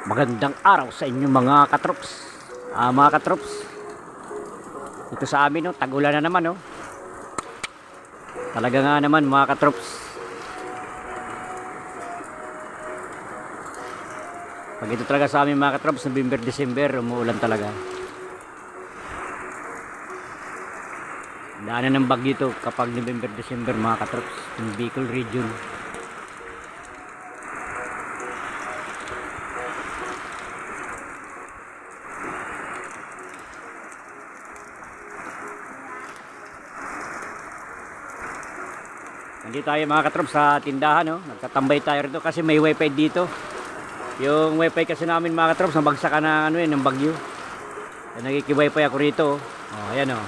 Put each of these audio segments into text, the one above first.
Magandang araw sa inyo mga katrops. Mga katrops, ito sa amin no, tag-ulan na naman no. Talaga nga naman mga katrops. Pag ito talaga sa amin mga katrops, November, December, umuulan talaga. Daanan ng bagyo ito kapag November, December mga katrops, yung Bicol region. Nandito tayo mga katrops sa tindahan no. Nagtatambay tayo rito kasi may wifi dito. Yung wifi kasi namin mga katrops nabagsakan ng ano yun, ng bagyo. Nagki-wifi ako rito. Oh, ayan oh.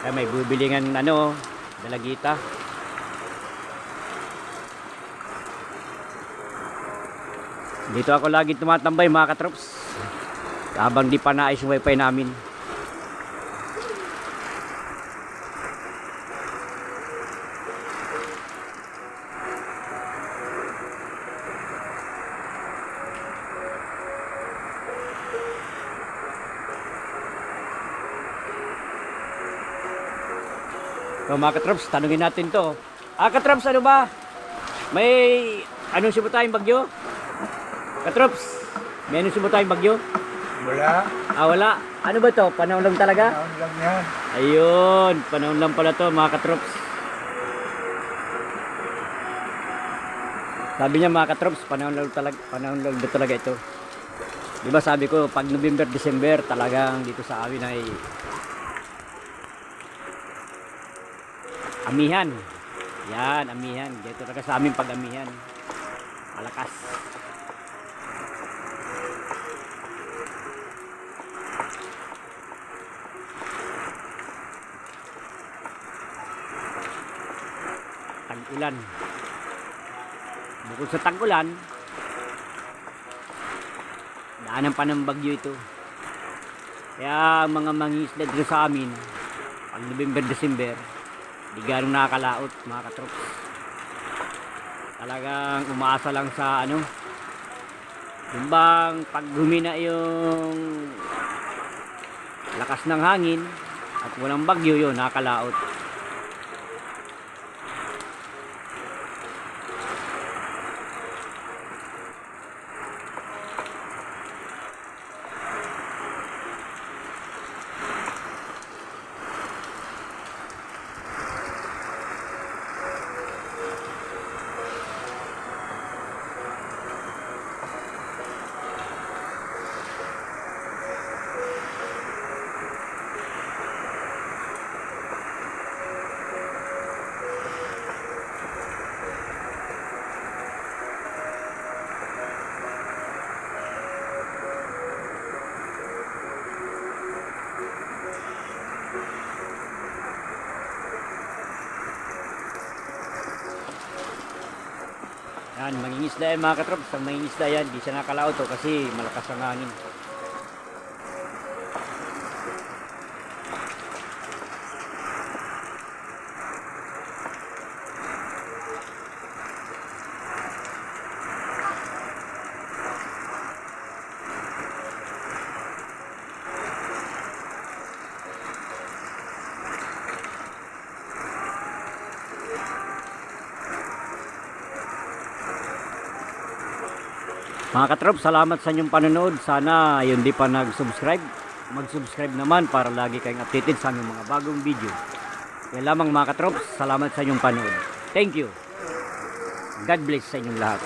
Ay, may bibilingan ano, dalagita. Dito ako lagi tumatambay mga katrops. Habang di pa naayos yung wifi namin. So mga katrops, tanungin natin to. Katrops, ano ba? May anunsyo ba tayong bagyo? Katrops, may anunsyo ba tayong bagyo? Wala. Wala. Ano ba to? Panahon lang talaga? Taon lang yan. Ayun, panahon lang pala to mga katrops. Sabi niya mga katrops, panahon lang talaga ito. Di ba sabi ko, pag November, December, talagang dito sa amin ay amihan. Yan, amihan. Dito talaga sa amin pag amihan. Malakas. Tag-ulan. Bukod sa tag-ulan, daanan pa ng bagyo ito. Kaya mga mangingisda dito sa amin, pag November, December, di ganong nakakalaot mga katrops. Talagang umaasa lang sa ano, yung bang pag humina yung lakas ng hangin at walang bagyo, yun nakakalaot. Yan, mangingisda yan mga katrops. Ang mangingisda yan, di siya nakalaot to kasi malakas ang hangin. Mga katrops, salamat sa inyong panonood. Sana yun di pa nag-subscribe, mag-subscribe naman para lagi kayong updated sa aming mga bagong video. Yan lamang mga katrops, salamat sa inyong panonood. Thank you. God bless sa inyong lahat.